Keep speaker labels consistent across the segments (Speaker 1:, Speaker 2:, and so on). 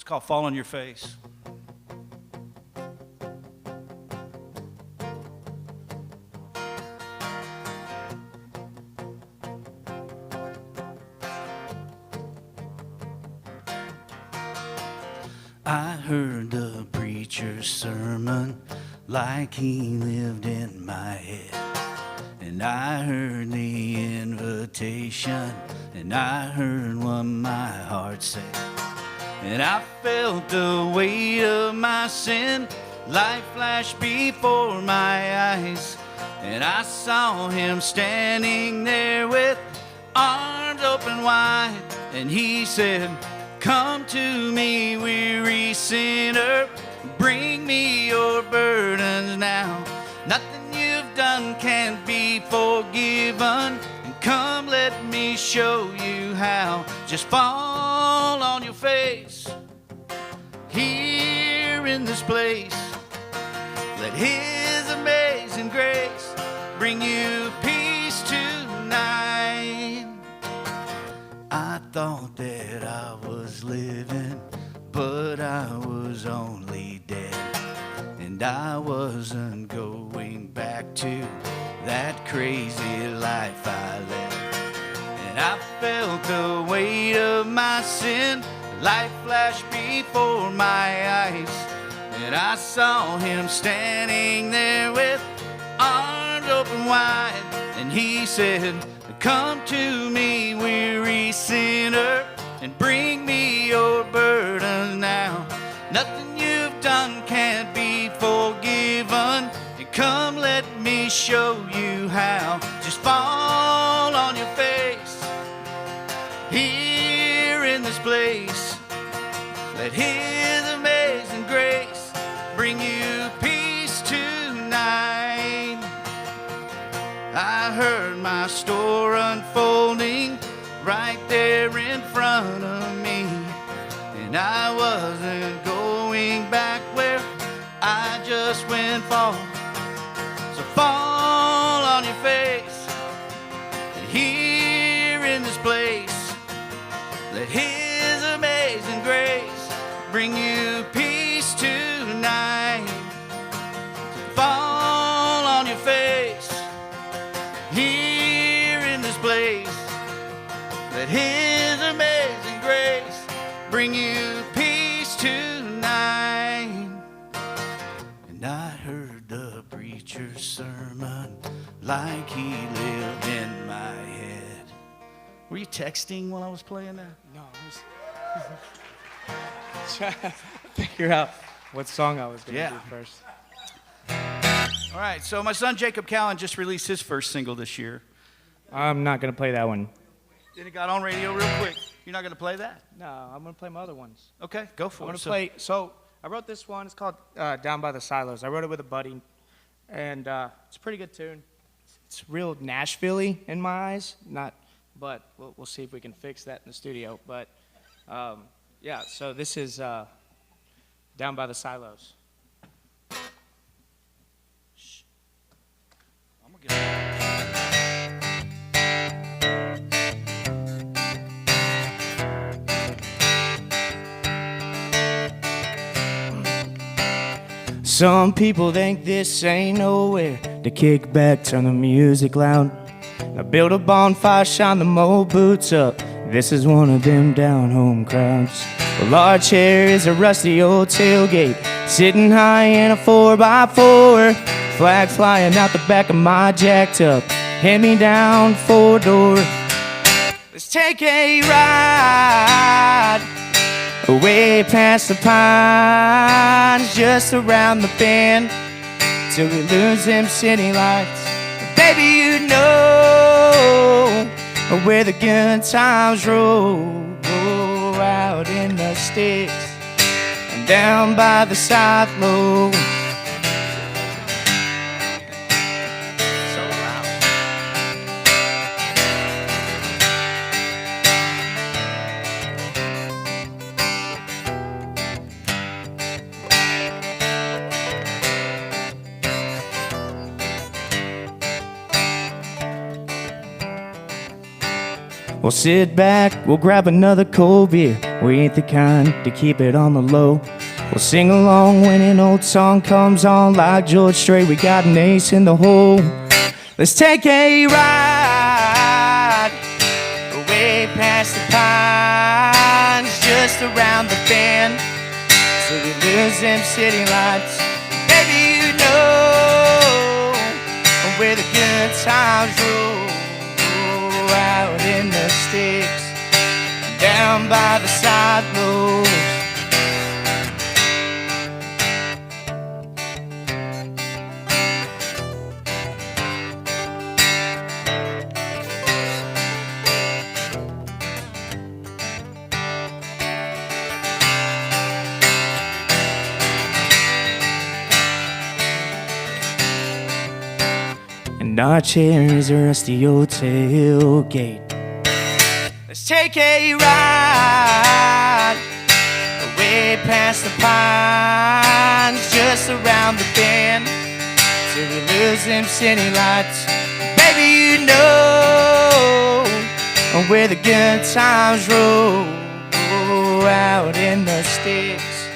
Speaker 1: It's called Fall on Your Face. I heard the preacher's sermon like he lived in my head. And I heard the invitation, and I heard what my heart said. And I felt the weight of my sin, life flashed before my eyes. And I saw him standing there with arms open wide. And he said, "Come to me, weary sinner, bring me your burdens now. Nothing you've done can't be forgiven, and come let me show you how. Just fall on your face here in this place. Let his amazing grace bring you peace tonight." I thought that I was living, but I was only dead. And I wasn't going back to that crazy life I led. And I felt the weight of my sin, life flashed before my eyes. And I saw him standing there with arms open wide. And he said, "Come to me, weary sinner, and bring me your burdens now. Nothing you've done can't be forgiven, and come let me show you how. Just fall on your face here in this place. Let his amazing grace bring you peace tonight." I heard my story unfolding right there in front of me, and I wasn't going back where I just went fall. So fall on your face here in this place. Let his amazing grace bring you peace tonight. So fall on your face here in this place. Let his amazing grace bring you peace tonight. And I heard the preacher's sermon like he lived in my head. Were you texting while I was playing that?
Speaker 2: No, I was trying to figure out what song I was going to do first.
Speaker 1: All right, so my son Jacob Cowen just released his first single this year.
Speaker 2: I'm not going to play that one.
Speaker 1: Then it got on radio real quick. You're not going to play that?
Speaker 2: No, I'm going to play my other ones.
Speaker 1: Okay, go for it.
Speaker 2: I'm going to play, so I wrote this one. It's called Down by the Silos. I wrote it with a buddy, and it's a pretty good tune. It's real Nashville-y in my eyes, but we'll see if we can fix that in the studio. But yeah, so this is Down by the Silos.
Speaker 1: Shh. I'm going to get
Speaker 2: Some people think this ain't nowhere to kick back, turn the music loud. Now build a bonfire, shine the mold boots up. This is one of them down-home crowds. Well, our chair is a rusty old tailgate, sitting high in a 4x4. Flag flying out the back of my jacked up hand-me-down four-door. Let's take a ride away past the pines, just around the bend, till we lose them city lights. Baby, you know where the good times roll, out in the sticks and down by the South Low. We'll sit back, we'll grab another cold beer. We ain't the kind to keep it on the low. We'll sing along when an old song comes on. Like George Strait, we got an ace in the hole. Let's take a ride way past the pines, just around the bend, so we lose them city lights. Baby, you know where the good times roll, out in the sticks, down by the side roads. And our chair is a rusty old tailgate. Let's take a ride way past the pines, just around the bend, till we lose them city lights. Baby, you know where the good times roll, out in the sticks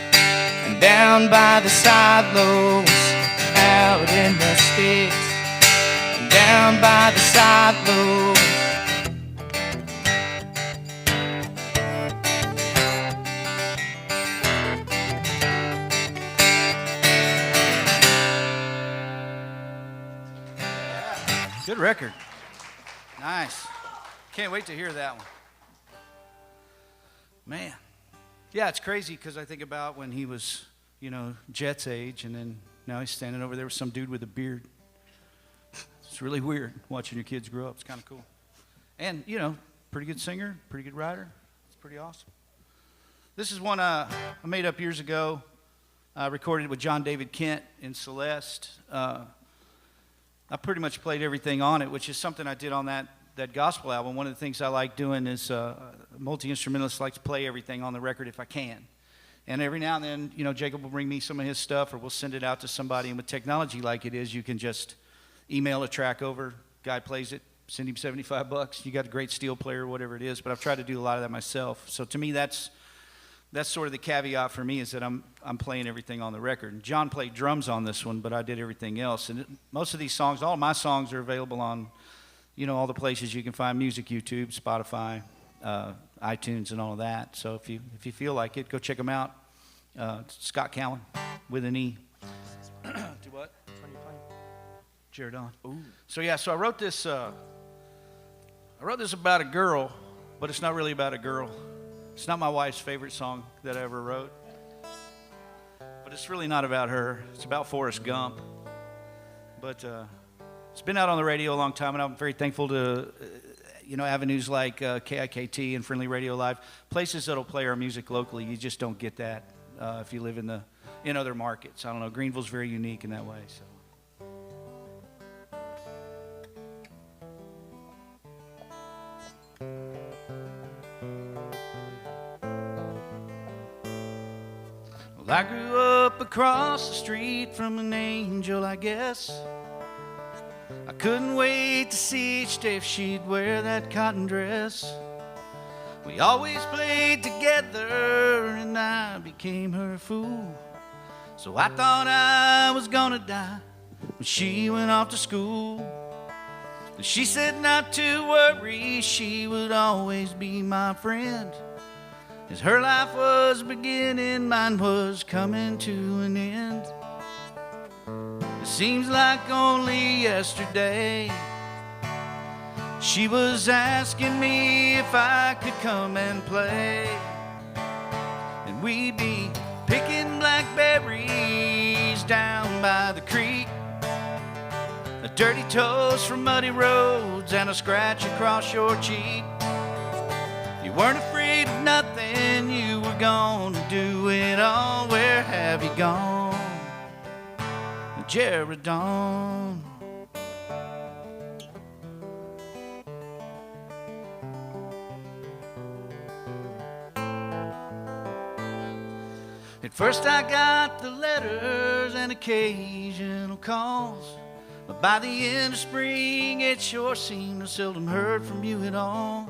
Speaker 2: and down by the side lows, out in the sticks and down by the side lows.
Speaker 1: Good record. Nice. Can't wait to hear that one. Man. Yeah, it's crazy because I think about when he was, Jet's age, and then now he's standing over there with some dude with a beard. It's really weird watching your kids grow up. It's kind of cool. And, pretty good singer, pretty good writer. It's pretty awesome. This is one I made up years ago. I recorded it with John David Kent in Celeste. I pretty much played everything on it, which is something I did on that gospel album. One of the things I like doing is multi-instrumentalists like to play everything on the record if I can. And every now and then, Jacob will bring me some of his stuff, or we'll send it out to somebody. And with technology like it is, you can just email a track over, guy plays it, send him $75. You got a great steel player, whatever it is. But I've tried to do a lot of that myself. So to me, that's sort of the caveat for me, is that I'm playing everything on the record. And John played drums on this one, but I did everything else. And most of these songs, all of my songs are available on, all the places you can find music: YouTube, Spotify, iTunes, and all of that. So if you feel like it, go check them out. Scott Cowen with an E. Do what? Jared on. Ooh. So I wrote this. I wrote this about a girl, but it's not really about a girl. It's not my wife's favorite song that I ever wrote, but it's really not about her. It's about Forrest Gump. But it's been out on the radio a long time, and I'm very thankful to, avenues like KIKT and Friendlee Radio Live, places that'll play our music locally. You just don't get that if you live in other markets. I don't know. Greenville's very unique in that way. So. Well, I grew up across the street from an angel, I guess. I couldn't wait to see each day if she'd wear that cotton dress. We always played together and I became her fool. So I thought I was gonna die when she went off to school. And she said not to worry, she would always be my friend. As her life was beginning, mine was coming to an end. It seems like only yesterday she was asking me if I could come and play. And we'd be picking blackberries down by the creek, a dirty toast from muddy roads and a scratch across your cheek. You weren't afraid of nothing, you were gonna do it all. Where have you gone, Jaredon? At first I got the letters and occasional calls, but by the end of spring it sure seemed I seldom heard from you at all.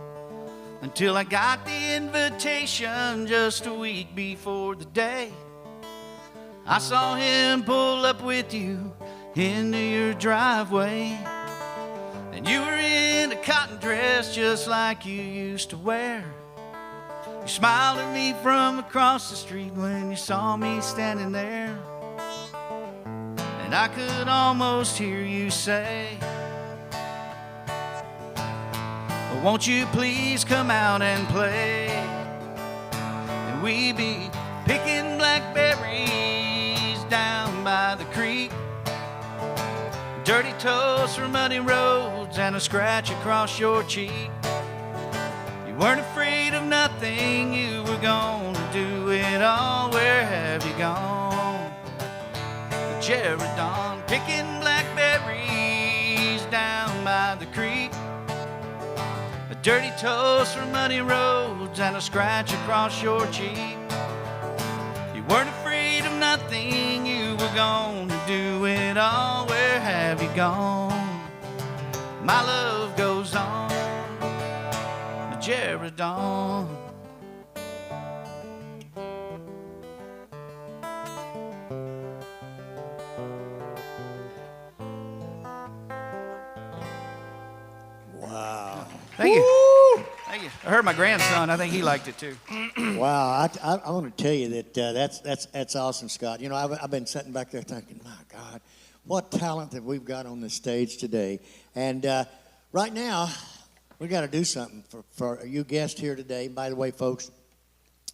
Speaker 1: until I got the invitation just a week before the day. I saw him pull up with you into your driveway, and you were in a cotton dress just like you used to wear. You smiled at me from across the street when you saw me standing there, and I could almost hear you say, won't you please come out and play? And we be picking blackberries down by the creek, dirty toes from muddy roads and a scratch across your cheek. You weren't afraid of nothing, you were gonna do it all. Where have you gone? Jaredon, picking blackberries down by the creek, dirty toes from muddy roads and a scratch across your cheek. You weren't afraid of nothing, you were gonna do it all. Where have you gone? My love goes on, Jaredon.
Speaker 3: Wow.
Speaker 1: Thank you. Thank you. I heard my grandson. I think he liked it too.
Speaker 3: Wow. I want to tell you that that's awesome, Scott. You know, I've been sitting back there thinking, my God, what talent that we've got on the stage today. And right now, we got to do something for you guests here today. By the way, folks,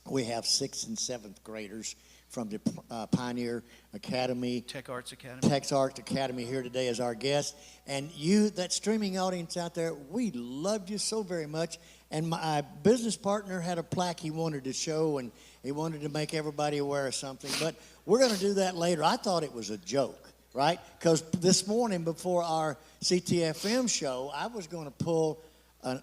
Speaker 3: we have 6th and 7th graders from the Pioneer Academy.
Speaker 1: Tech Arts Academy.
Speaker 3: Tech Arts Academy here today as our guest. And you, that streaming audience out there, we loved you so very much. And my business partner had a plaque he wanted to show, and he wanted to make everybody aware of something. But we're going to do that later. I thought it was a joke, right? Because this morning before our CTFM show, I was going to pull an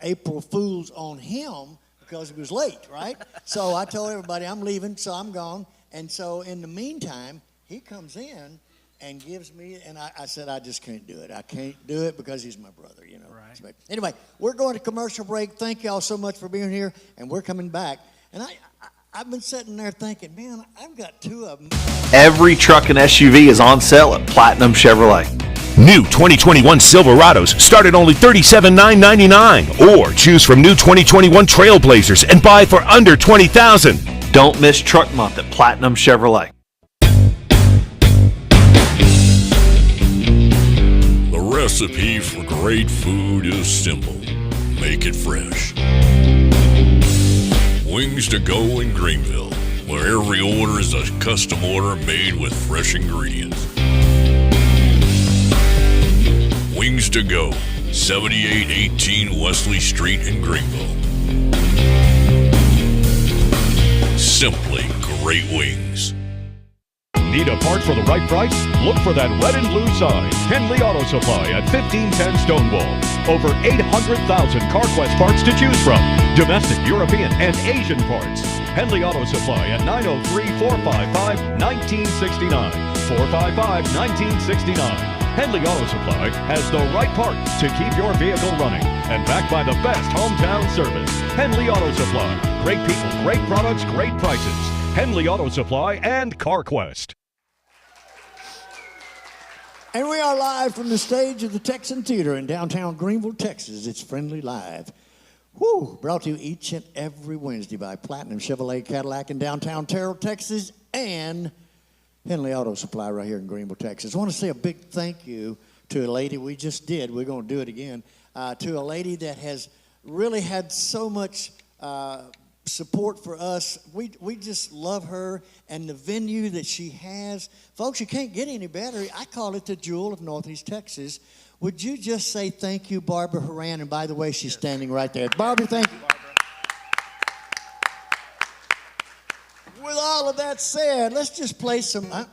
Speaker 3: April Fool's on him because he was late, right? So I told everybody I'm leaving, so I'm gone. And so in the meantime, he comes in and gives me, and I said, I just can't do it. I can't do it because he's my brother, you know.
Speaker 1: Right.
Speaker 3: So, anyway, we're going to commercial break. Thank y'all so much for being here, and we're coming back. And I've been sitting there thinking, man, I've got 2 of them.
Speaker 4: Every truck and SUV is on sale at Platinum Chevrolet.
Speaker 5: New 2021 Silverados start at only $37,999, or choose from new 2021 Trailblazers and buy for under $20,000.
Speaker 4: Don't miss Truck Month at Platinum Chevrolet.
Speaker 6: The recipe for great food is simple. Make it fresh. Wings to Go in Greenville, where every order is a custom order made with fresh ingredients. Wings to Go, 7818 Wesley Street in Greenville. Simply great wings.
Speaker 5: Need a part for the right price? Look for that red and blue sign. Henley Auto Supply at 1510 Stonewall. Over 800,000 CarQuest parts to choose from. Domestic, European, and Asian parts. Henley Auto Supply at 903-455-1969. 455-1969. Henley Auto Supply has the right parts to keep your vehicle running, and backed by the best hometown service. Henley Auto Supply. Great people, great products, great prices. Henley Auto Supply and CarQuest.
Speaker 3: And we are live from the stage of the Texan Theater in downtown Greenville, Texas. It's Friendly Live. Woo! Brought to you each and every Wednesday by Platinum Chevrolet Cadillac in downtown Terrell, Texas, and Henley Auto Supply right here in Greenville, Texas. I want to say a big thank you to a lady we just did. We're going to do it again. To a lady that has really had so much support for us. We just love her and the venue that she has. Folks, you can't get any better. I call it the jewel of Northeast Texas. Would you just say thank you, Barbara Horan? And by the way, she's standing right there. Barbara, thank you. With all of that said, let's just play some. Let's talk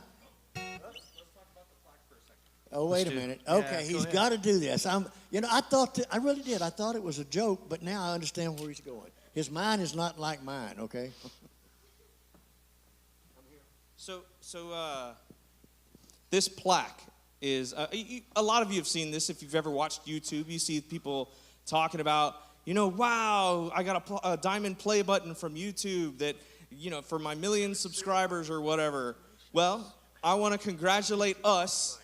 Speaker 3: about the plaque for a second. Oh, wait a minute. Okay, he's got to do this. I really did. I thought it was a joke, but now I understand where he's going. His mind is not like mine. Okay.
Speaker 7: So this plaque is a lot of you have seen this. If you've ever watched YouTube, you see people talking about wow, I got a diamond play button from YouTube that, for my million subscribers or whatever. Well, I want to congratulate us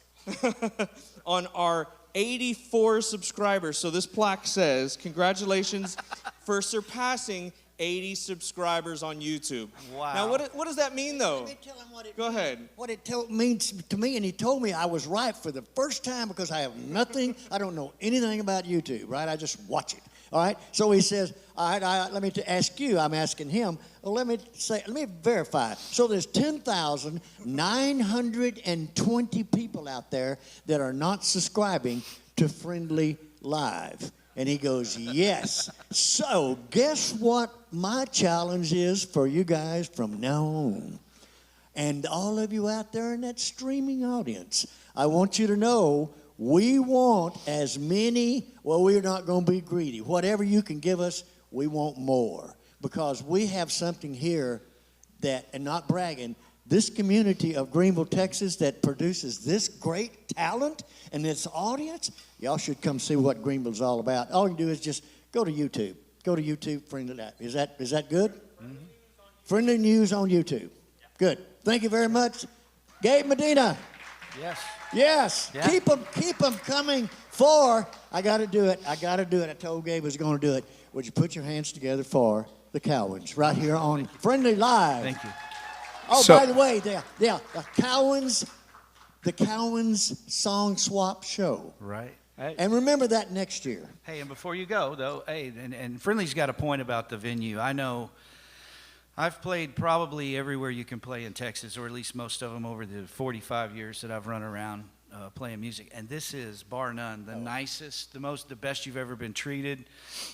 Speaker 7: on our 84 subscribers. So this plaque says, congratulations for surpassing 80 subscribers on YouTube.
Speaker 1: Wow.
Speaker 7: Now, what does that mean, though?
Speaker 3: Let me tell him what it
Speaker 7: Go
Speaker 3: means.
Speaker 7: ahead.
Speaker 3: What it means to me, and he told me I was right for the first time because I don't know anything about YouTube, right? I just watch it, all right? So he says, all right, let me ask you, I'm asking him, well, let me verify. So there's 10,920 people out there that are not subscribing to Friendly Live. And he goes, yes. So guess what my challenge is for you guys from now on? And all of you out there in that streaming audience, I want you to know we want as many, well, we're not going to be greedy. Whatever you can give us, we want more. Because we have something here that, and not bragging, this community of Greenville, Texas that produces this great talent and this audience, y'all should come see what Greenville's all about. All you do is just go to YouTube. Go to YouTube, Friendly Live. Is that good? Mm-hmm. Friendly News on YouTube. Good. Thank you very much. Gabe Medina.
Speaker 1: Yes.
Speaker 3: Yes.
Speaker 1: Yeah.
Speaker 3: Keep them coming I got to do it. I told Gabe I was going to do it. Would you put your hands together for the Cowens right here on Friendly Live?
Speaker 1: Thank you.
Speaker 3: Oh, by the way, the Cowens Song Swap Show.
Speaker 1: Right.
Speaker 3: And remember that next year.
Speaker 1: Hey, and before you go, though, and Friendly's got a point about the venue. I know I've played probably everywhere you can play in Texas, or at least most of them over the 45 years that I've run around playing music. And this is, bar none, the nicest, the best you've ever been treated.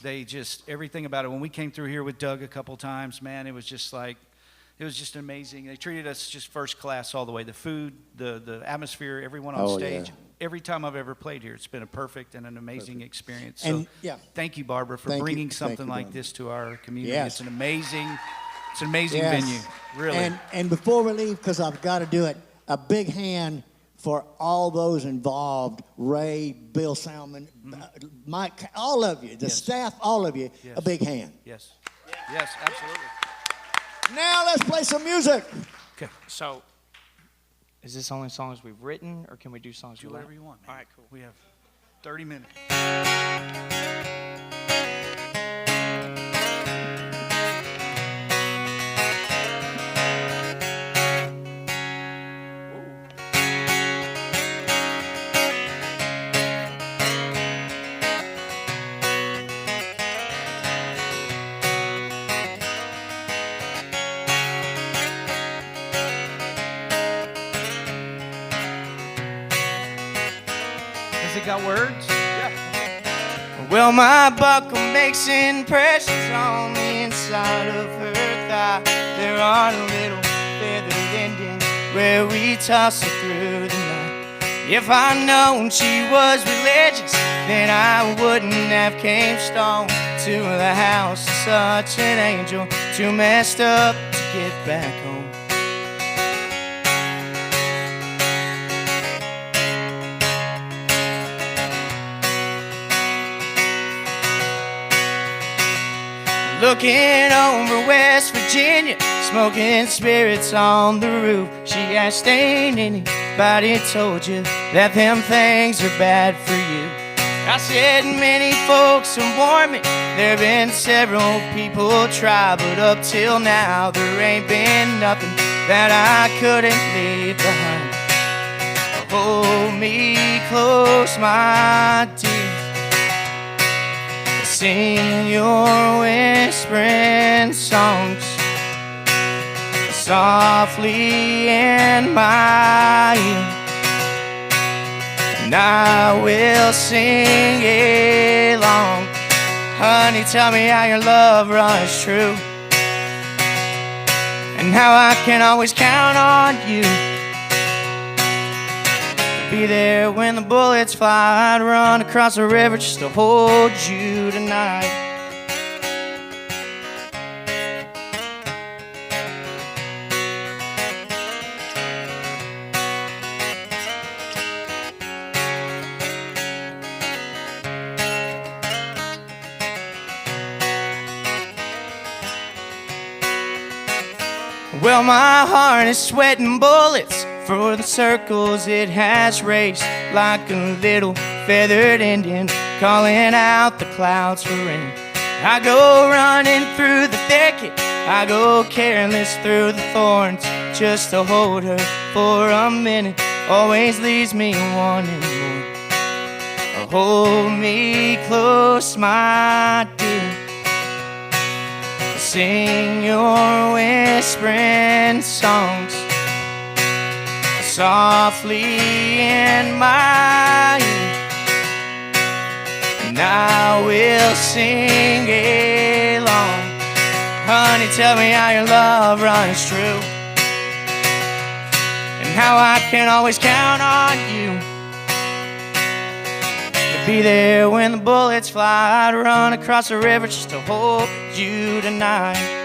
Speaker 1: They just, everything about it. When we came through here with Doug a couple times, man, it was just amazing. They treated us just first class all the way. The food, the atmosphere, everyone on stage.
Speaker 3: Yeah.
Speaker 1: Every time I've ever played here, it's been a perfect and an amazing experience. So
Speaker 3: And, yeah.
Speaker 1: thank you, Barbara, for
Speaker 3: Thank
Speaker 1: bringing
Speaker 3: you.
Speaker 1: something
Speaker 3: Thank you,
Speaker 1: like
Speaker 3: Barbara.
Speaker 1: this to our community.
Speaker 3: Yes.
Speaker 1: It's an amazing
Speaker 3: Yes.
Speaker 1: venue, really.
Speaker 3: And before we leave, because I've got to do it, a big hand for all those involved, Ray, Bill Salmon, Mike, all of you, the staff, all of you,
Speaker 1: Yes.
Speaker 3: a big hand.
Speaker 1: Yes. Yes, absolutely.
Speaker 3: Now let's play some music.
Speaker 1: Okay.
Speaker 2: So, is this only songs we've written, or can we do songs
Speaker 1: Do
Speaker 2: we
Speaker 1: whatever
Speaker 2: like?
Speaker 1: you want, man.
Speaker 2: All right, cool.
Speaker 1: We have 30 minutes. Has it got words?
Speaker 2: Well, my buckle makes impressions on the inside of her thigh. There are little feathered endings where we toss her through the night. If I'd known she was religious, then I wouldn't have came stone to the house of such an angel, too messed up to get back home. Looking over West Virginia, smoking spirits on the roof. She asked, ain't anybody told you that them things are bad for you? I said, many folks have warned me. There been several people try, but up till now there ain't been nothing that I couldn't leave behind. Hold me close, my dear. Sing your whispering songs softly in my ear, and I will sing along. Honey, tell me how your love runs true, and how I can always count on you. Be there when the bullets fly. I'd run across the river just to hold you tonight. Well, my heart is sweating bullets for the circles it has raced, like a little feathered Indian calling out the clouds for rain. I go running through the thicket, I go careless through the thorns, just to hold her for a minute always leaves me wanting more. Hold me close, my dear, sing your whispering songs softly in my ear, and I will sing along. Honey, tell me how your love runs true, and how I can always count on you to be there when the bullets fly. I'd run across the river just to hold you tonight.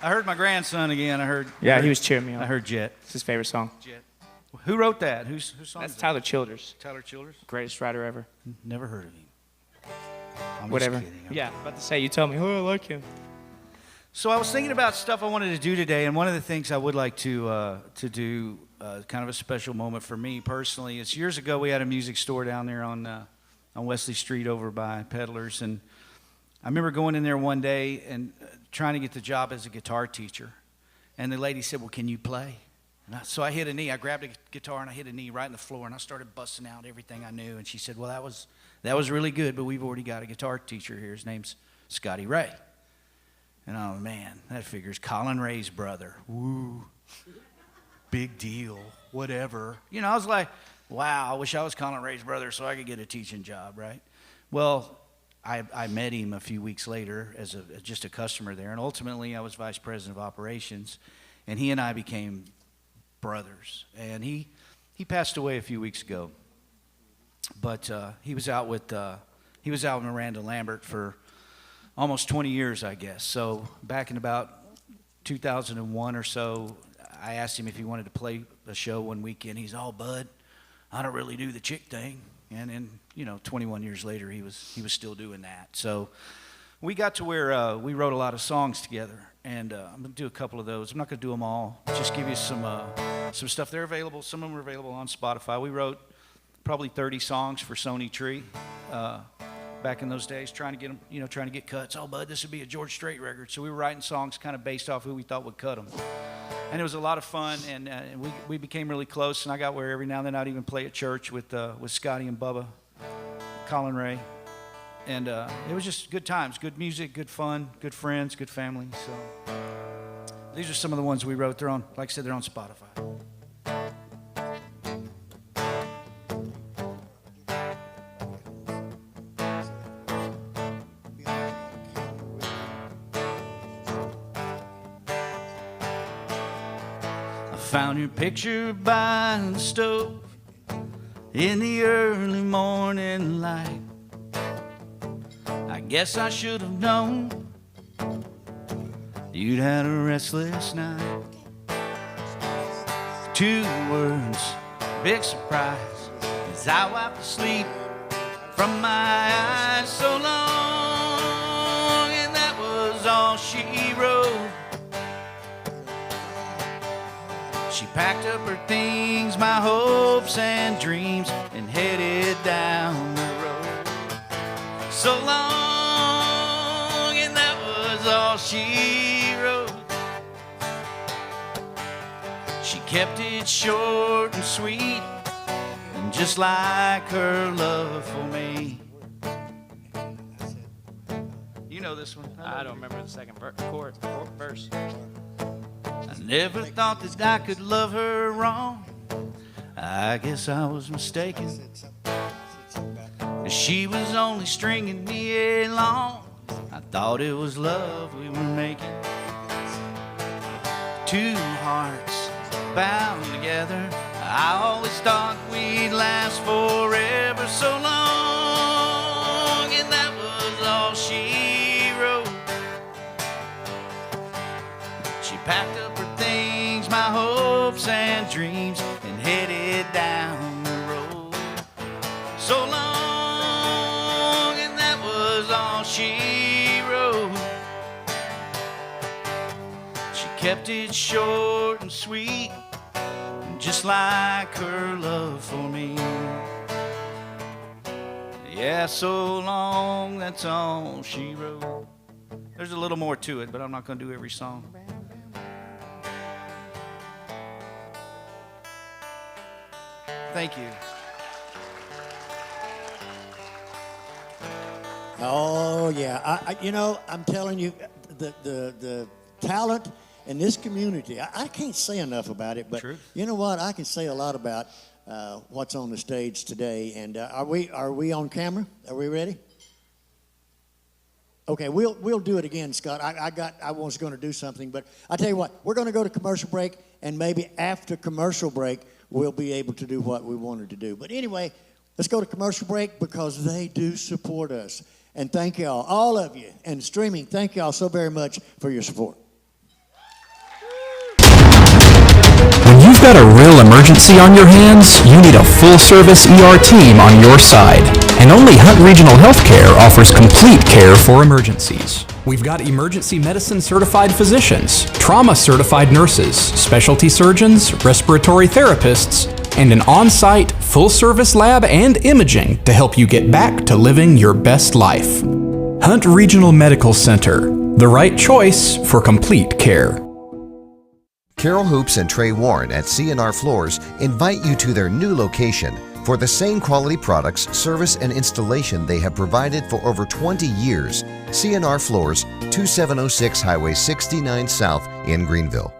Speaker 1: I heard my grandson again.
Speaker 2: Yeah, he was cheering me on.
Speaker 1: I heard Jet.
Speaker 2: It's his favorite song.
Speaker 1: Jet. Who wrote that? Whose song?
Speaker 2: That's
Speaker 1: is
Speaker 2: Tyler Childers.
Speaker 1: Tyler Childers?
Speaker 2: Greatest writer ever.
Speaker 1: Never heard of him. I'm
Speaker 2: Whatever.
Speaker 1: Just kidding.
Speaker 2: Yeah, about to say, you told me, oh, I like him.
Speaker 1: So I was thinking about stuff I wanted to do today, and one of the things I would like to do, kind of a special moment for me personally, is years ago we had a music store down there on Wesley Street over by Peddlers, and I remember going in there one day and trying to get the job as a guitar teacher. And the lady said, well, can you play? And so I hit a knee. I grabbed a guitar and I hit a knee right in the floor, and I started busting out everything I knew. And she said, well, that was really good, but we've already got a guitar teacher here. His name's Scotty Ray. And oh, man, that figures Colin Ray's brother. Woo. Big deal. Whatever. You know, I was like, wow, I wish I was Colin Ray's brother so I could get a teaching job, right? Well, I met him a few weeks later as just a customer there, and ultimately I was vice president of operations, and he and I became brothers. And he passed away a few weeks ago, but he was out with Miranda Lambert for almost 20 years, I guess. So back in about 2001 or so, I asked him if he wanted to play a show one weekend. He's all, bud, I don't really do the chick thing. And then, 21 years later, he was still doing that. So we got to where we wrote a lot of songs together, and I'm gonna do a couple of those. I'm not gonna do them all. Just give you some stuff. They're available. Some of them are available on Spotify. We wrote probably 30 songs for Sony Tree back in those days, trying to get them, trying to get cuts. Oh, bud, this would be a George Strait record. So we were writing songs kind of based off who we thought would cut them. And it was a lot of fun, and we became really close. And I got where every now and then I'd even play at church with Scotty and Bubba, Colin Ray, and it was just good times, good music, good fun, good friends, good family. So these are some of the ones we wrote. They're on, like I said, they're on Spotify. Found your picture by the stove in the early morning light. I guess I should have known you'd had a restless night. 2 words, big surprise, as I wiped the sleep from my eyes so long, and that was all she wrote. She packed up her things, my hopes and dreams, and headed down the road. So long, and that was all she wrote. She kept it short and sweet, and just like her love for me. You know this one.
Speaker 2: I don't remember the second verse.
Speaker 1: I never thought that I could love her wrong. I guess I was mistaken. She was only stringing me along. I thought it was love we were making. 2 hearts bound together. I always thought we'd last forever so long, and that was all she wrote. She packed up her things, my hopes and dreams, and headed down the road. So long, and that was all she wrote. She kept it short and sweet, just like her love for me. Yeah, so long, that's all she wrote. There's a little more to it, but I'm not going to do every song. Thank you.
Speaker 3: Oh yeah, I'm telling you, the talent in this community, I can't say enough about it. But
Speaker 1: True.
Speaker 3: You know what? I can say a lot about what's on the stage today. And are we on camera? Are we ready? Okay, we'll do it again, Scott. I was going to do something, but I tell you what, we're going to go to commercial break, and maybe after commercial break, we'll be able to do what we wanted to do. But anyway, let's go to commercial break because they do support us. And thank y'all, all of you, and streaming, thank y'all so very much for your support.
Speaker 8: When you've got a real emergency on your hands, you need a full-service ER team on your side. And only Hunt Regional Healthcare offers complete care for emergencies. We've got emergency medicine certified physicians, trauma certified nurses, specialty surgeons, respiratory therapists, and an on-site full-service lab and imaging to help you get back to living your best life. Hunt Regional Medical Center, the right choice for complete care.
Speaker 9: Carol Hoops and Trey Warren at C&R Floors invite you to their new location for the same quality products, service, and installation they have provided for over 20 years. C&R Floors, 2706 Highway 69 South in Greenville.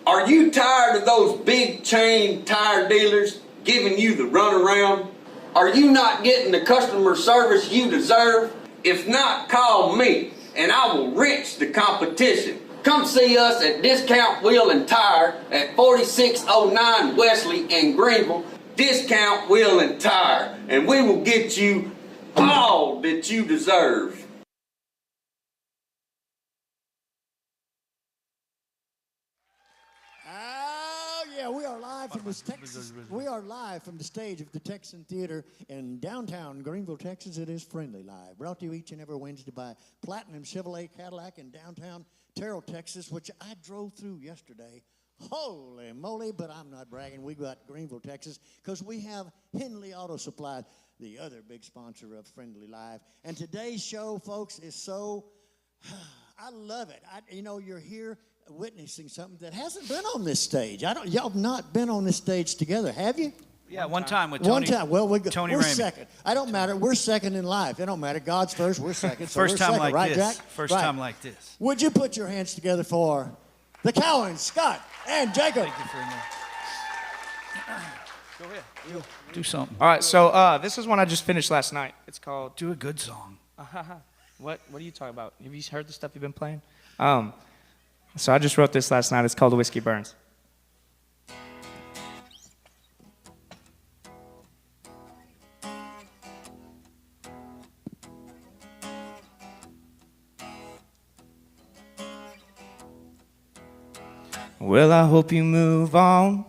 Speaker 10: Are you tired of those big chain tire dealers giving you the runaround? Are you not getting the customer service you deserve? If not, call me and I will wrench the competition. Come see us at Discount Wheel and Tire at 4609 Wesley in Greenville. Discount Wheel and Tire, and we will get you all that you deserve.
Speaker 3: Oh yeah, we are live from the Texas. We are live from the stage of the Texan Theater in downtown Greenville, Texas. It is Friendly Live, brought to you each and every Wednesday by Platinum Chevrolet Cadillac in downtown Terrell, Texas, which I drove through yesterday. Holy moly, but I'm not bragging. We got Greenville, Texas, because we have Henley Auto Supply, the other big sponsor of Friendly Live. And today's show, folks, is so, I love it. You're here witnessing something that hasn't been on this stage. Y'all have not been on this stage together, have you?
Speaker 1: Yeah, one time with Tony.
Speaker 3: One time. Well, we're
Speaker 1: Raymond.
Speaker 3: second. I don't matter. We're second in life. It don't matter. God's first. We're second. So
Speaker 1: First
Speaker 3: we're
Speaker 1: time
Speaker 3: second,
Speaker 1: like
Speaker 3: right,
Speaker 1: this.
Speaker 3: Jack?
Speaker 1: First
Speaker 3: Right.
Speaker 1: time like this.
Speaker 3: Would you put your hands together for the Cowens, Scott, and Jacob?
Speaker 1: Thank you for that. Go ahead. Do something.
Speaker 2: All right, so this is one I just finished last night. It's called
Speaker 1: Do a good song.
Speaker 2: What are you talking about? Have you heard the stuff you've been playing? So I just wrote this last night. It's called Whiskey Burns. Well, I hope you move on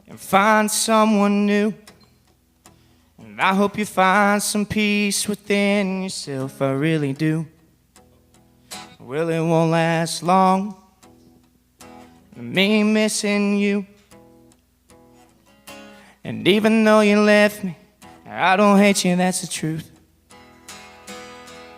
Speaker 2: and find someone new. And I hope you find some peace within yourself, I really do. Well, it won't last long, me missing you. And even though you left me, I don't hate you, that's the truth.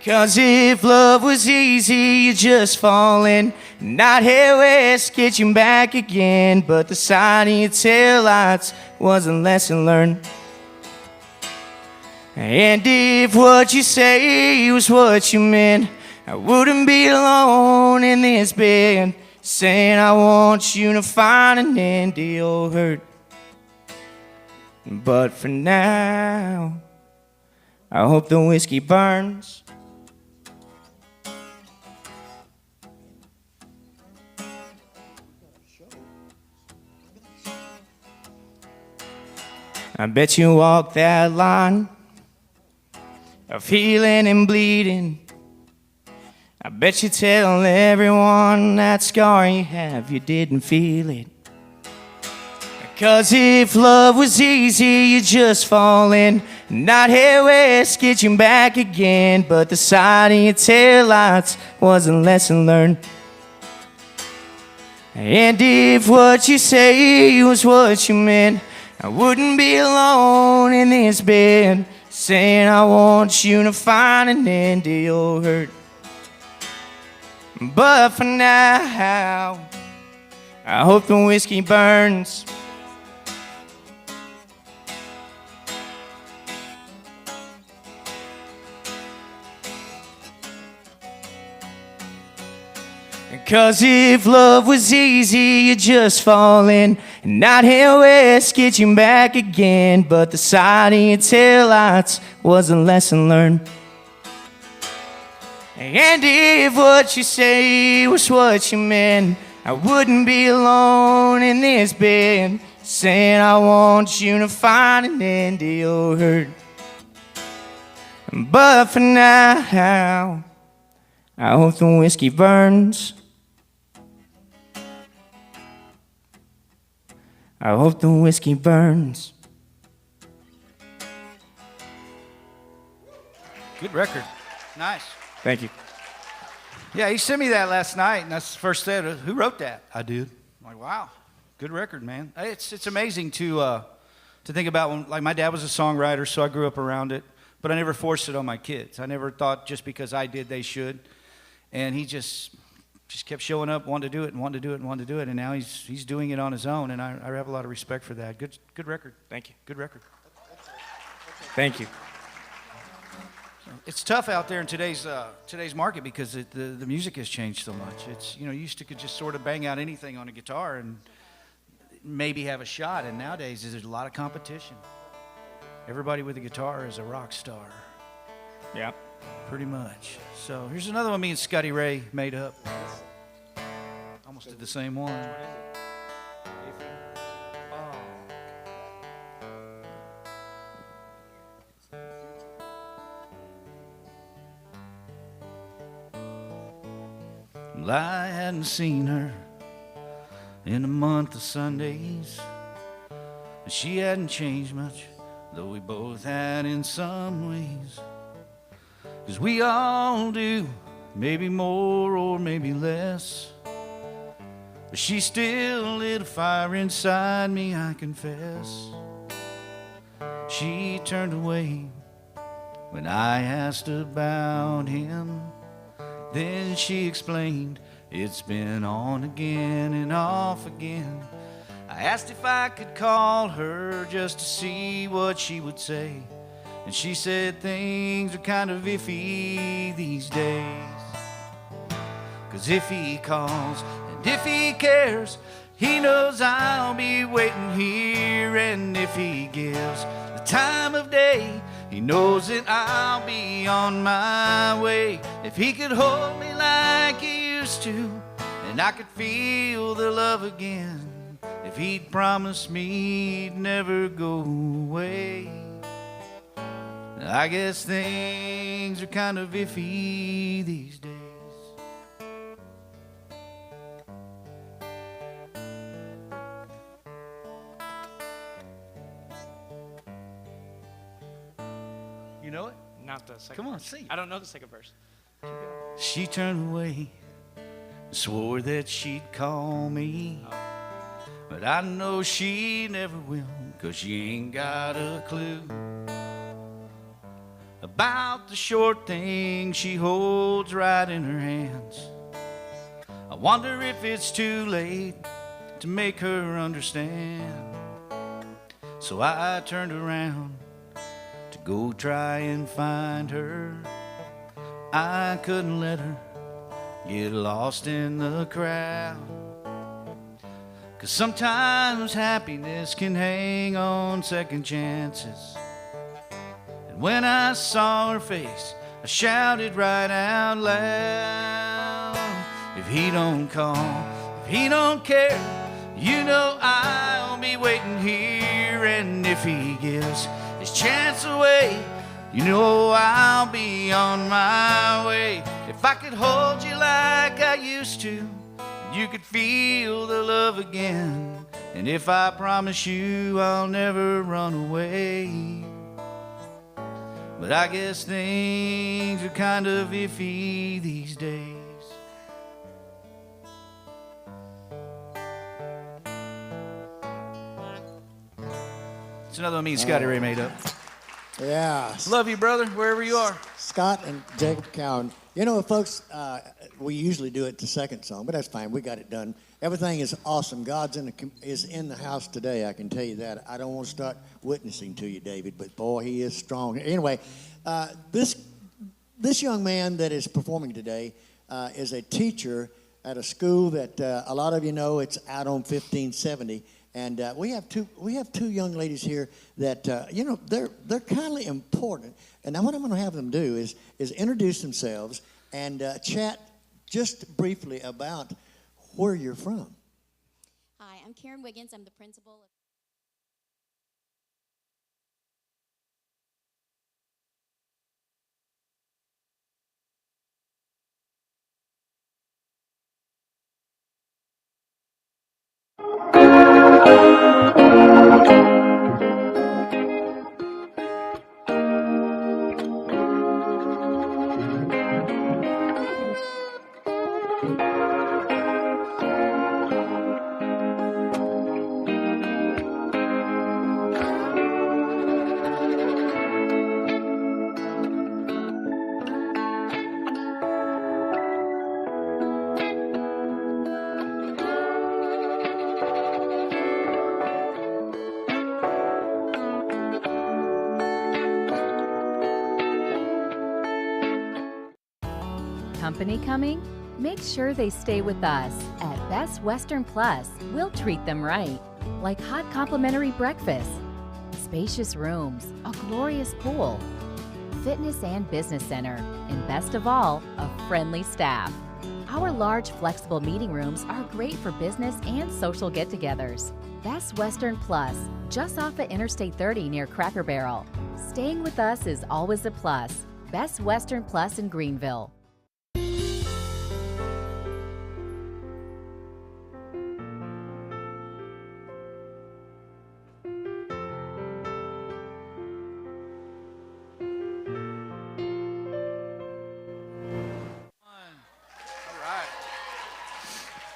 Speaker 2: 'Cause if love was easy, you just fall in. Not head west, get you back again. But the side of your taillights was a lesson learned. And if what you say was what you meant, I wouldn't be alone in this bed, saying I want you to find an end to your hurt. But for now, I hope the whiskey burns. I bet you walk that line of healing and bleeding. I bet you tell everyone that scar you have, you didn't feel it. 'Cause if love was easy, you'd just fall in. Not head west, get you back again. But the side of your taillights was a lesson learned. And if what you say was what you meant, I wouldn't be alone in this bed, saying I want you to find an end to your hurt. But for now, I hope the whiskey burns. 'Cause if love was easy, you'd just fall in. And not head west, get you back again. But the side of your taillights was a lesson learned. And if what you say was what you meant, I wouldn't be alone in this bed, saying I want you to find an end to your hurt. But for now, I hope the whiskey burns. I hope the whiskey burns.
Speaker 1: Good record. Nice.
Speaker 2: Thank you.
Speaker 1: Yeah, he sent me that last night, and that's the first thing. Who wrote that? I did. I'm like, wow, good record, man. It's amazing to think about when, like, my dad was a songwriter, so I grew up around it, but I never forced it on my kids. I never thought just because I did, they should. And he just kept showing up, wanted to do it, and wanted to do it, and wanted to do it, and now he's doing it on his own, and I have a lot of respect for that. Good record.
Speaker 2: Thank you.
Speaker 1: Good record.
Speaker 2: Thank you.
Speaker 1: It's tough out there in today's market because the music has changed so much. It's, you used to could just sort of bang out anything on a guitar and maybe have a shot, and nowadays there's a lot of competition. Everybody with a guitar is a rock star.
Speaker 2: Yeah.
Speaker 1: Pretty much. So here's another one me and Scotty Ray made up. Almost did the same one. Well, I hadn't seen her in a month of Sundays, and she hadn't changed much, though we both had in some ways. 'Cause we all do, maybe more or maybe less. But she still lit a fire inside me, I confess. She turned away when I asked about him. Then she explained, it's been on again and off again. I asked if I could call her just to see what she would say. And she said things are kind of iffy these days. 'Cause if he calls and if he cares, he knows I'll be waiting here. And if he gives the time of day, he knows that I'll be on my way. If he could hold me like he used to, and I could feel the love again. If he'd promised me he'd never go away. I guess things are kind of iffy these days. You know it?
Speaker 2: Not the second.
Speaker 1: Come on,
Speaker 2: verse.
Speaker 1: sing.
Speaker 2: I don't know the second verse.
Speaker 1: She turned away, swore that she'd call me. But I know she never will, 'cause she ain't got a clue about the short thing she holds right in her hands. I wonder if it's too late to make her understand. So I turned around to go try and find her. I couldn't let her get lost in the crowd. 'Cause sometimes happiness can hang on second chances. And when I saw her face, I shouted right out loud, if he don't call, if he don't care, you know I'll be waiting here. here, and if he gives his chance away, you know I'll be on my way. If I could hold you like I used to, you could feel the love again. And if I promise you I'll never run away, but I guess things are kind of iffy these days. It's another one me and Scotty Ray made up.
Speaker 3: Yeah.
Speaker 1: Love you, brother, wherever you are.
Speaker 3: Scott and Jacob Cowen. You know, folks, we usually do it the second song, but that's fine. We got it done. Everything is awesome. God's is in the house today, I can tell you that. I don't want to start witnessing to you, David, but boy, he is strong. Anyway, this young man that is performing today is a teacher at a school that a lot of you know. It's out on 1570. And we have two young ladies here that you know, they're kind of important. And now what I'm going to have them do is introduce themselves and chat just briefly about where you're from.
Speaker 11: Hi, I'm Karen Wiggins. I'm the principal of
Speaker 12: Company coming? Make sure they stay with us. At Best Western Plus, we'll treat them right. Like hot complimentary breakfast, spacious rooms, a glorious pool, fitness and business center, and best of all, a friendly staff. Our large, flexible meeting rooms are great for business and social get-togethers. Best Western Plus, just off of Interstate 30 near Cracker Barrel. Staying with us is always a plus. Best Western Plus in Greenville.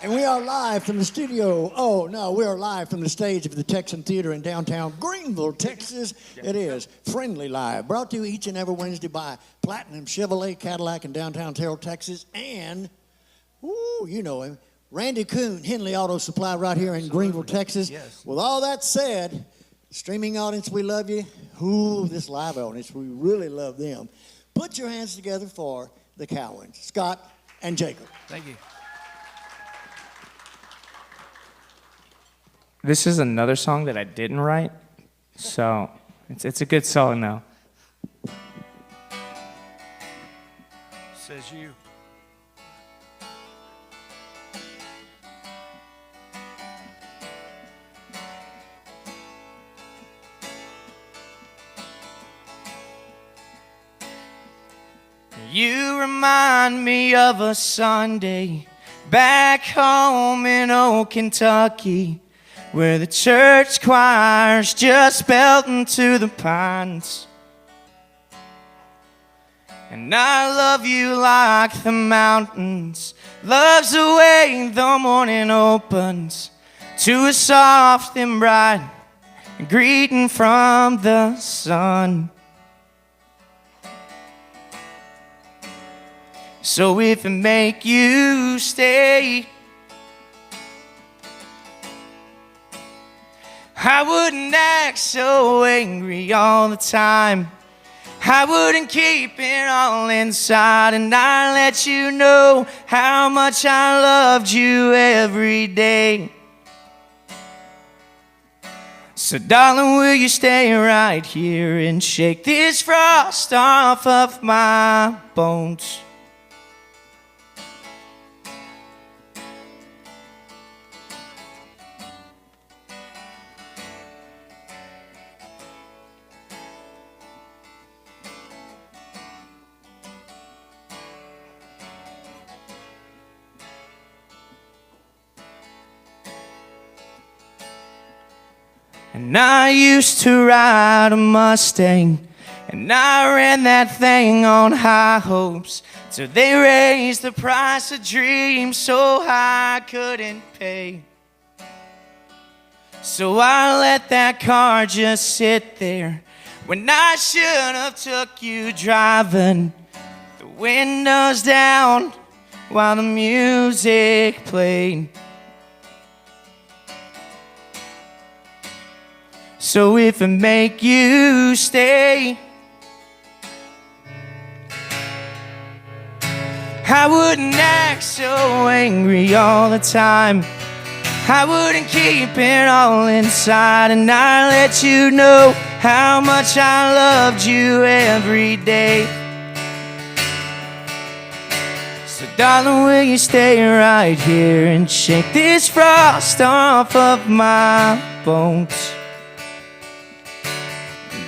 Speaker 3: And we are live from the studio. Oh, no, we are live from the stage of the Texan Theater in downtown Greenville, Texas. It is Friendly Live, brought to you each and every Wednesday by Platinum Chevrolet Cadillac in downtown Terrell, Texas. And, ooh, you know him, Randy Kuhn, Henley Auto Supply right here in Greenville, Texas.
Speaker 1: Yes.
Speaker 3: With all that said, streaming audience, we love you. Ooh, this live audience, we really love them. Put your hands together for the Cowens, Scott and Jacob.
Speaker 1: Thank you.
Speaker 2: This is another song that I didn't write, so it's a good song though.
Speaker 1: Says you.
Speaker 2: You remind me of a Sunday back home in old Kentucky, where the church choirs just belting to the pines. And I love you like the mountains loves the way the morning opens to a soft and bright greeting from the sun. So if it make you stay, I wouldn't act so angry all the time. I wouldn't keep it all inside, and I'd let you know how much I loved you every day. So darling, will you stay right here and shake this frost off of my bones? And I used to ride a Mustang, and I ran that thing on high hopes, till they raised the price of dreams so high I couldn't pay. So I let that car just sit there when I should have took you driving, the windows down while the music played. So if it make you stay, I wouldn't act so angry all the time. I wouldn't keep it all inside, and I'd let you know how much I loved you every day. So darling, will you stay right here and shake this frost off of my bones?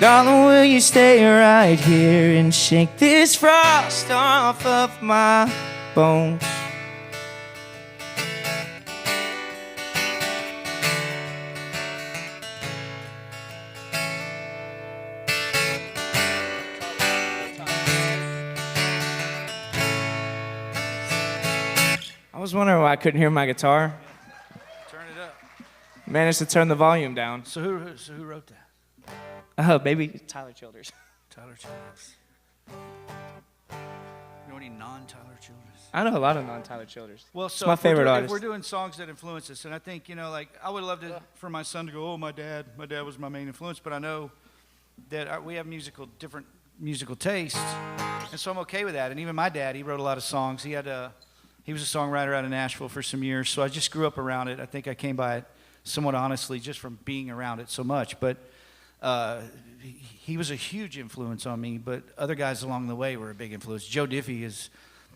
Speaker 2: Darling, will you stay right here and shake this frost off of my bones? I was wondering why I couldn't hear my guitar.
Speaker 1: Turn it up.
Speaker 2: Managed to turn the volume down.
Speaker 1: So who wrote that?
Speaker 2: Maybe Tyler Childers.
Speaker 1: Tyler Childers. You know any non-Tyler Childers?
Speaker 2: I know a lot of non-Tyler Childers.
Speaker 1: Well,
Speaker 2: it's
Speaker 1: so
Speaker 2: my favorite artist.
Speaker 1: If we're doing songs that influence us, and I think, you know, like, I would love to, for my son to go, oh, my dad was my main influence, but I know that we have different musical tastes, and so I'm okay with that. And even my dad, he wrote a lot of songs. He was a songwriter out of Nashville for some years, so I just grew up around it. I think I came by it somewhat honestly just from being around it so much, but he was a huge influence on me, but other guys along the way were a big influence. Joe Diffie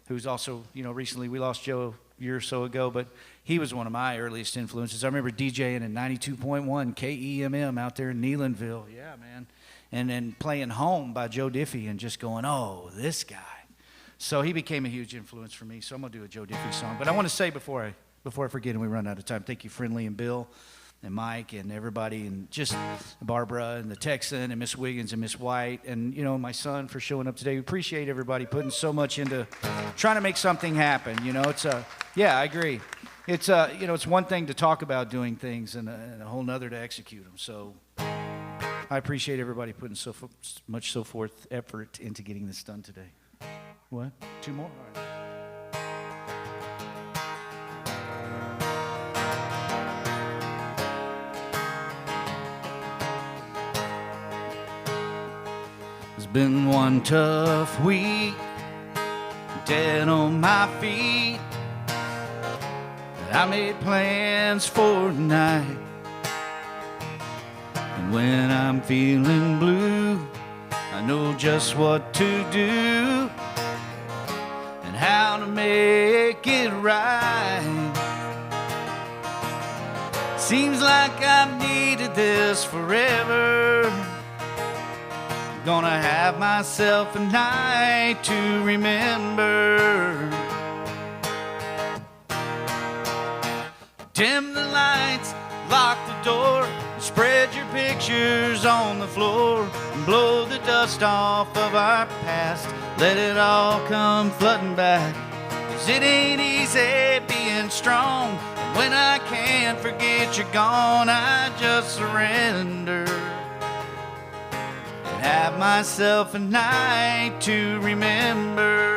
Speaker 1: who's also, you know, recently we lost Joe a year or so ago, but he was one of my earliest influences. I remember DJing in 92.1 KEMM out there in Neelanville, yeah, man, and then playing Home by Joe Diffie and just going, oh, this guy. So he became a huge influence for me, so I'm going to do a Joe Diffie song. But I want to say before I forget and we run out of time, thank you, Friendlee and Bill and Mike and everybody, and just Barbara and the Texan and Miss Wiggins and Miss White and, you know, my son for showing up today. We appreciate everybody putting so much into trying to make something happen. You know, yeah, I agree. It's you know, it's one thing to talk about doing things and a whole nother to execute them. So I appreciate everybody putting so much forth effort into getting this done today. What? 2 more? All right. It's been one tough week, dead on my feet. I made plans for tonight, and when I'm feeling blue, I know just what to do and how to make it right. Seems like I've needed this forever. Gonna have myself a night to remember. Dim the lights, lock the door, spread your pictures on the floor, and blow the dust off of our past. Let it all come flooding back, 'cause it ain't easy being strong. And when I can't forget you're gone, I just surrender. Have myself a night to remember.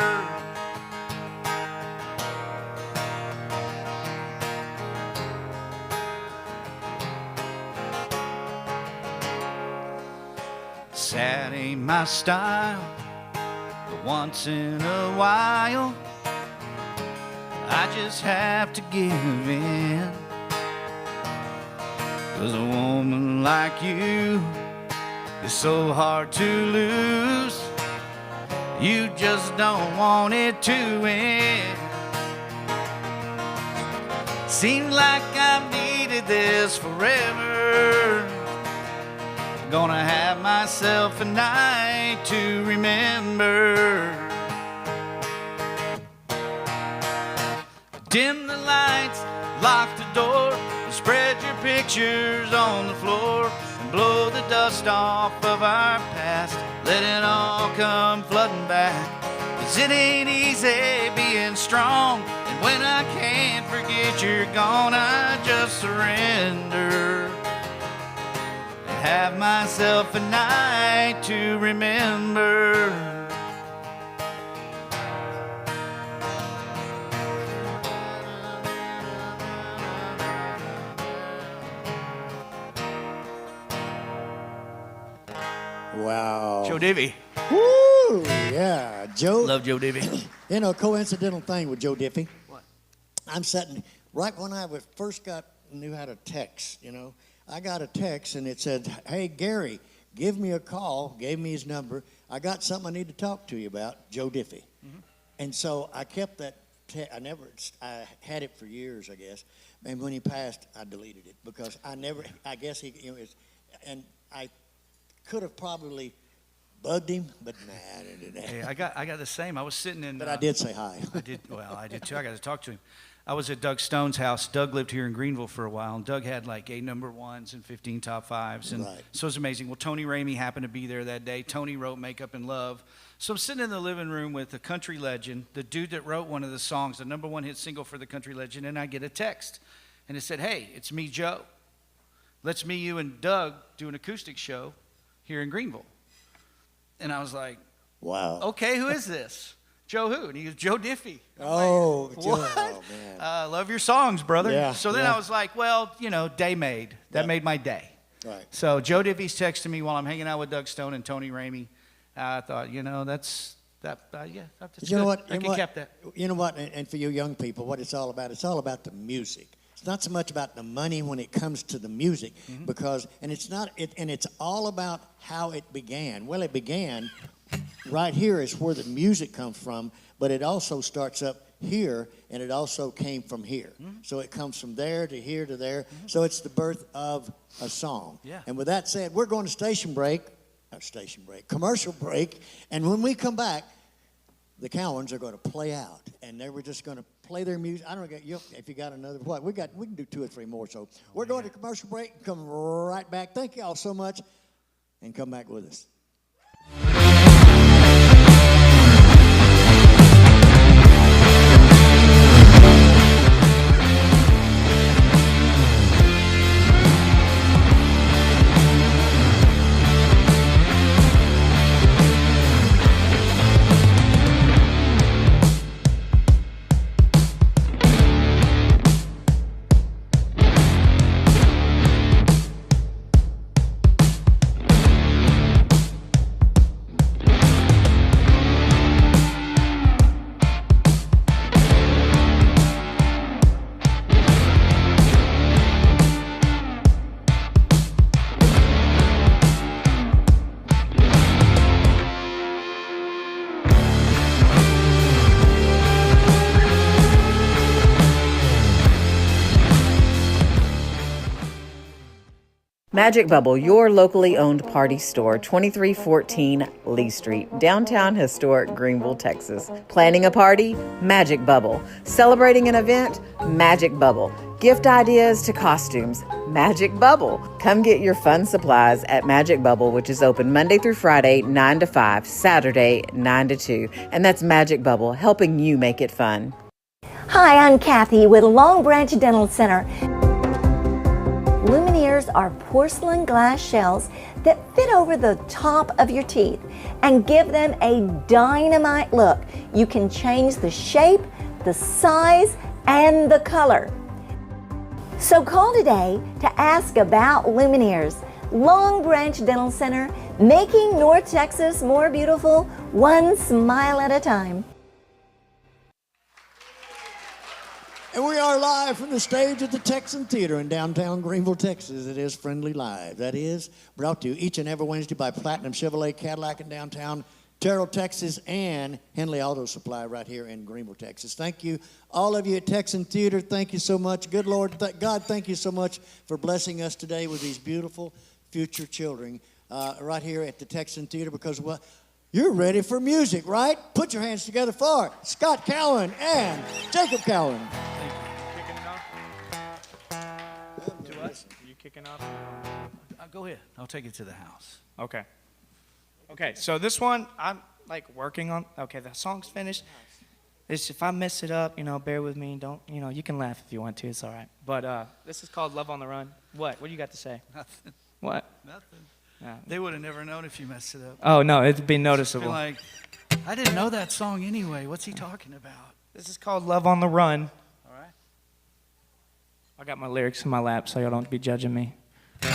Speaker 1: Sad ain't my style, but once in a while I just have to give in. 'Cause a woman like you, it's so hard to lose. You just don't want it to end. Seems like I've needed this forever. Gonna have myself a night to remember. Dim the lights, lock the door, spread your pictures on the floor, blow the dust off of our past, let it all come flooding back. 'Cause it ain't easy being strong, and when I can't forget you're gone, I just surrender and have myself a night to remember.
Speaker 3: Wow.
Speaker 1: Joe Diffie.
Speaker 3: Woo! Yeah, Joe.
Speaker 1: Love Joe Diffie.
Speaker 3: You know, coincidental thing with Joe Diffie.
Speaker 1: What?
Speaker 3: I'm sitting right when I first knew how to text. You know, I got a text and it said, "Hey Gary, give me a call." Gave me his number. I got something I need to talk to you about, Joe Diffie. Mm-hmm. And so I kept that. I had it for years, I guess. And when he passed, I deleted it because I guess he, you know, and I could have probably bugged him, but nah, I didn't do that.
Speaker 1: Hey, I got the same. I was sitting in.
Speaker 3: But I did say hi.
Speaker 1: I did too. I got to talk to him. I was at Doug Stone's house. Doug lived here in Greenville for a while, and Doug had like 8 number ones and 15 top fives, and so it was amazing. Well, Tony Ramey happened to be there that day. Tony wrote "Makeup in Love," so I'm sitting in the living room with a country legend, the dude that wrote one of the songs, the #1 hit single for the country legend, and I get a text, and it said, "Hey, it's me, Joe. Let's me, you, and Doug do an acoustic show here in Greenville." And I was like,
Speaker 3: "Wow,
Speaker 1: okay, who is this? Joe who?" And he goes, "Joe Diffie."
Speaker 3: Oh,
Speaker 1: like,
Speaker 3: Joe,
Speaker 1: what?
Speaker 3: Oh, man.
Speaker 1: Love your songs, brother.
Speaker 3: Yeah,
Speaker 1: so then I was like, well, you know, day made. That made my day.
Speaker 3: Right.
Speaker 1: So Joe Diffie's texting me while I'm hanging out with Doug Stone and Tony Ramey. I thought, you know, that's yeah, that's
Speaker 3: you know
Speaker 1: good.
Speaker 3: what?
Speaker 1: I can keep that.
Speaker 3: You know what? And for you young people, what it's all about the music. It's not so much about the money when it comes to the music, because it's all about how it began. Well, it began right here is where the music comes from, but it also starts up here, and it also came from here. So it comes from there to here to there. So it's the birth of a song.
Speaker 1: Yeah.
Speaker 3: And with that said, we're going to commercial break, and when we come back, the Cowens are going to play out, and they were just going to play their music. I don't know if you got another. What we can do 2 or 3 more. So we're going to commercial break and come right back. Thank you all so much, and come back with us.
Speaker 13: Magic Bubble, your locally owned party store, 2314 Lee Street, downtown historic Greenville, Texas. Planning a party? Magic Bubble. Celebrating an event? Magic Bubble. Gift ideas to costumes? Magic Bubble. Come get your fun supplies at Magic Bubble, which is open Monday through Friday, 9 to 5, Saturday, 9 to 2. And that's Magic Bubble, helping you make it fun.
Speaker 14: Hi, I'm Kathy with Long Branch Dental Center. Lumineers are porcelain glass shells that fit over the top of your teeth and give them a dynamite look. You can change the shape, the size, and the color. So call today to ask about Lumineers. Long Branch Dental Center, making North Texas more beautiful, one smile at a time.
Speaker 3: And we are live from the stage at the Texan Theater in downtown Greenville, Texas. It is Friendly Live. That is brought to you each and every Wednesday by Platinum Chevrolet Cadillac in downtown Terrell, Texas, and Henley Auto Supply right here in Greenville, Texas. Thank you, all of you at Texan Theater. Thank you so much. Good Lord, God, thank you so much for blessing us today with these beautiful future children right here at the Texan Theater, because you're ready for music, right? Put your hands together for Scott Cowen and Jacob Cowen.
Speaker 2: Kicking it off? To us? Are you kicking off?
Speaker 1: Go ahead. I'll take it to the house.
Speaker 2: Okay. Okay, so this one, I'm like working on. Okay, the song's finished. If I mess it up, bear with me. Don't, you can laugh if you want to. It's all right. But this is called Love on the Run. What do you got to say?
Speaker 1: Nothing.
Speaker 2: What?
Speaker 1: Nothing.
Speaker 2: No.
Speaker 1: They would have never known if you messed it up.
Speaker 2: Oh, no, it'd be noticeable.
Speaker 1: Be like, I didn't know that song anyway. What's he talking about?
Speaker 2: This is called Love on the Run.
Speaker 1: All right.
Speaker 2: I got my lyrics in my lap, so y'all don't be judging me.
Speaker 1: I am.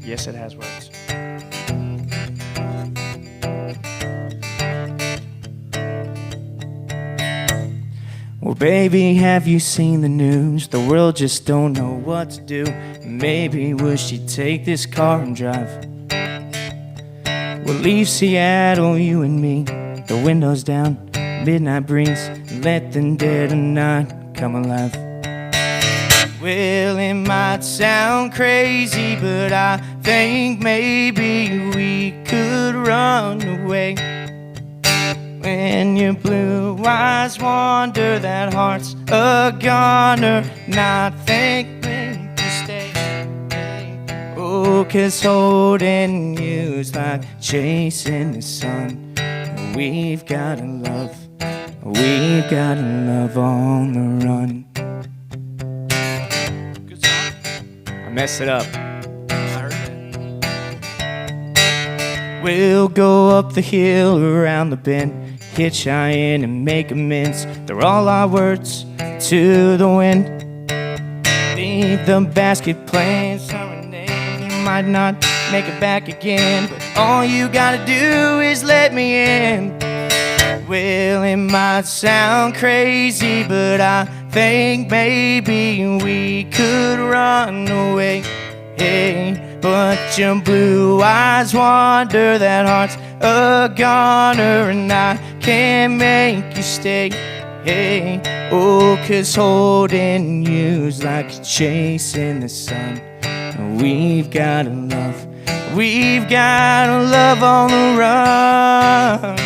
Speaker 2: Yes, it has words. Well, baby, have you seen the news? The world just don't know what to do. Maybe we should take this car and drive. We'll leave Seattle, you and me. The windows down, midnight breeze. Let the dead of night come alive. Well, it might sound crazy, but I think maybe we could run away. When your blue eyes wander, that heart's a goner, and I think we can stay. Oh, 'cause holding you's like chasing the sun. We've got to love on the run. I messed it up.
Speaker 1: I heard that.
Speaker 2: We'll go up the hill, around the bend, hitchhiking and make amends. They're all our words to the wind. Leave the basket playing serenade. You might not make it back again, but all you gotta do is let me in. Well, it might sound crazy, but I think maybe we could run away. Hey, but your blue eyes wander, that heart's a goner, and I can't make you stay. Hey, oh, 'cause holding you's like chasing the sun. We've gotta love on the run.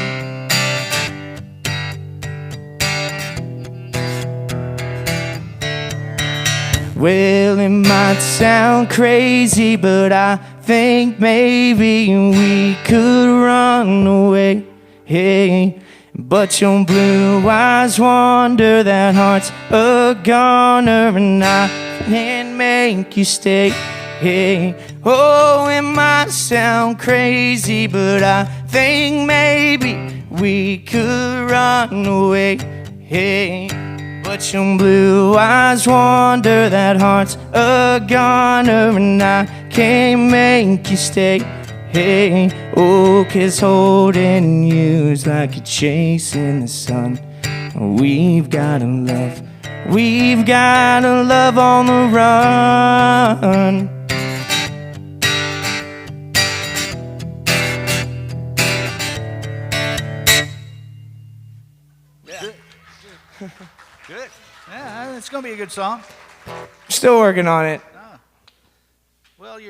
Speaker 2: Well, it might sound crazy, but I think maybe we could run away. Hey, but your blue eyes wander, that heart's a goner, and I can't make you stay. Hey, oh, it might sound crazy, but I think maybe we could run away. Hey, but your blue eyes wander, that heart's a goner, and I can't make you stay. Hey, oh, 'cause holding you's like you're chasing the sun. We've gotta love on the run.
Speaker 1: Good. Yeah, it's going to be a good song.
Speaker 2: Still working on it.
Speaker 1: Well,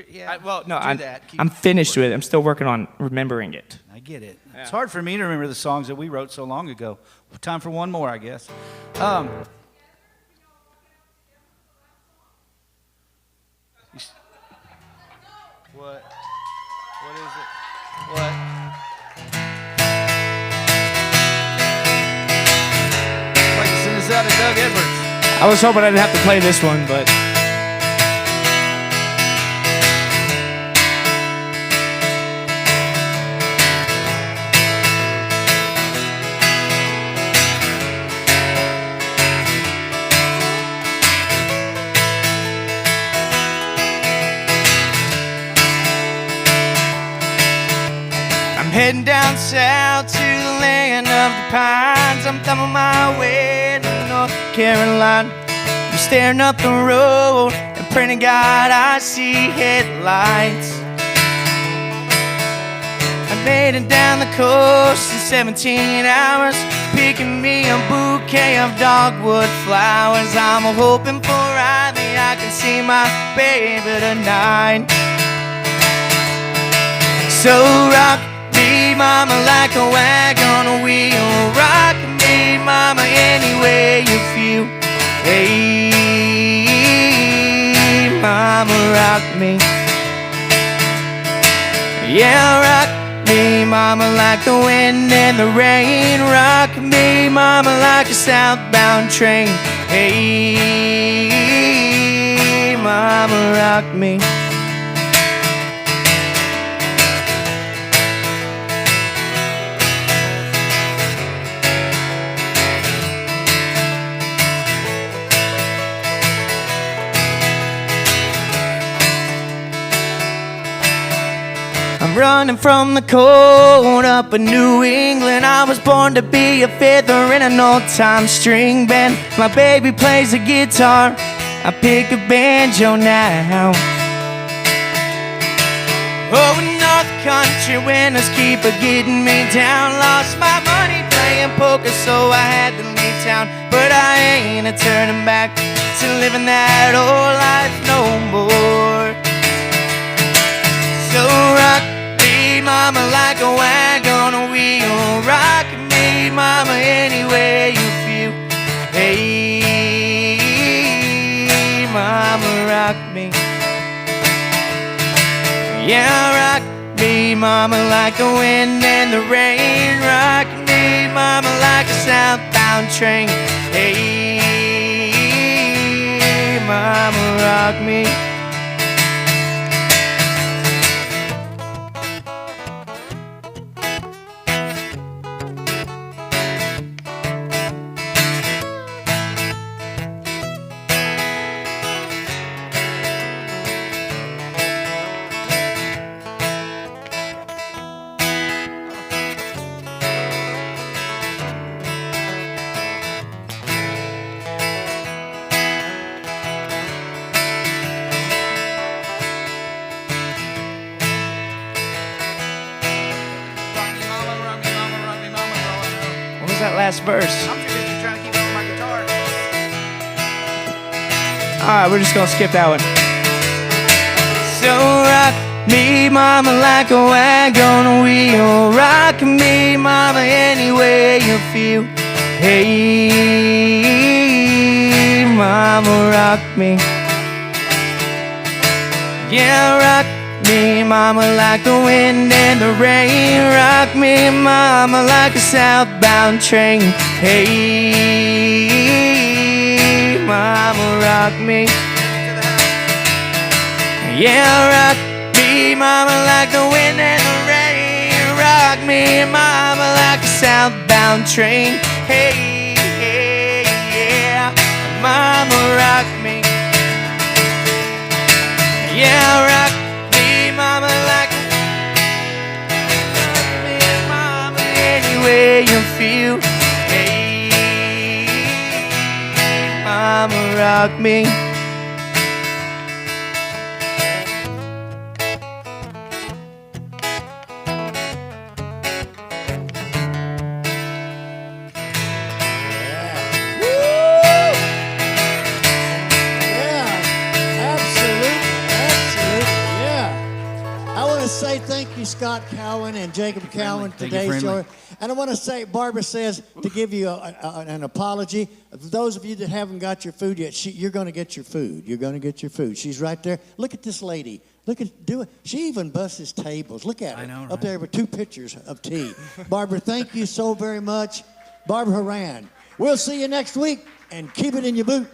Speaker 2: I'm finished with it. I'm still working on remembering it.
Speaker 1: I get it.
Speaker 2: Yeah.
Speaker 1: It's hard for me to remember the songs that we wrote so long ago. Time for one more, I guess. What? What is it? What? Like to send us out to Doug Edwards.
Speaker 2: I was hoping I didn't have to play this one, but heading down south to the land of the pines. I'm thumbing my way to North Carolina. I'm staring up the road and praying to God I see headlights. I made it down the coast in 17 hours. picking me a bouquet of dogwood flowers. I'm hoping for Riley, I can see my baby tonight. So rock me, mama, like a wagon wheel. Rock me, mama, any way you feel. Hey, mama, rock me. Yeah, rock me, mama, like the wind and the rain. Rock me, mama, like a southbound train. Hey, mama, rock me. I'm running from the cold up in New England. I was born to be a fiddler in an old-time string band. My baby plays the guitar, I pick a banjo now. Oh, North Country winters keep getting me down. Lost my money playing poker, so I had to leave town. But I ain't turning back to living that old life no more. So rock me, mama, like a wagon wheel. Rock me, mama, any way you feel. Hey, mama, rock me. Yeah, rock me, mama, like the wind and the rain. Rock me, mama, like a southbound train. Hey, mama, rock me. That last verse.
Speaker 1: I'm too busy trying to keep up with my guitar.
Speaker 2: Alright, we're just gonna skip that one. So rock me, mama, like a wagon wheel. Rock me, mama, any way you feel. Hey, mama, rock me. Yeah, rock me, mama, like the wind and the rain. Rock me, mama, like a southbound train. Hey, mama, rock me. Yeah, rock me, mama, like the wind and the rain. Rock me, mama, like a southbound train. Hey, hey, yeah, mama, rock me. Yeah, rock mama, like me, mama, any way you feel. Hey, mama, rock me.
Speaker 3: Say thank you, Scott Cowen and Jacob Cowen, today's show. And I want to say, Barbara says to give you an apology. For those of you that haven't got your food yet, you're going to get your food. You're going to get your food. She's right there. Look at this lady. Look at she even busses tables. Look at her. I know, right? Up there with 2 pitchers of tea. Barbara, thank you so very much. Barbara Haran. We'll see you next week, and keep it in your boot.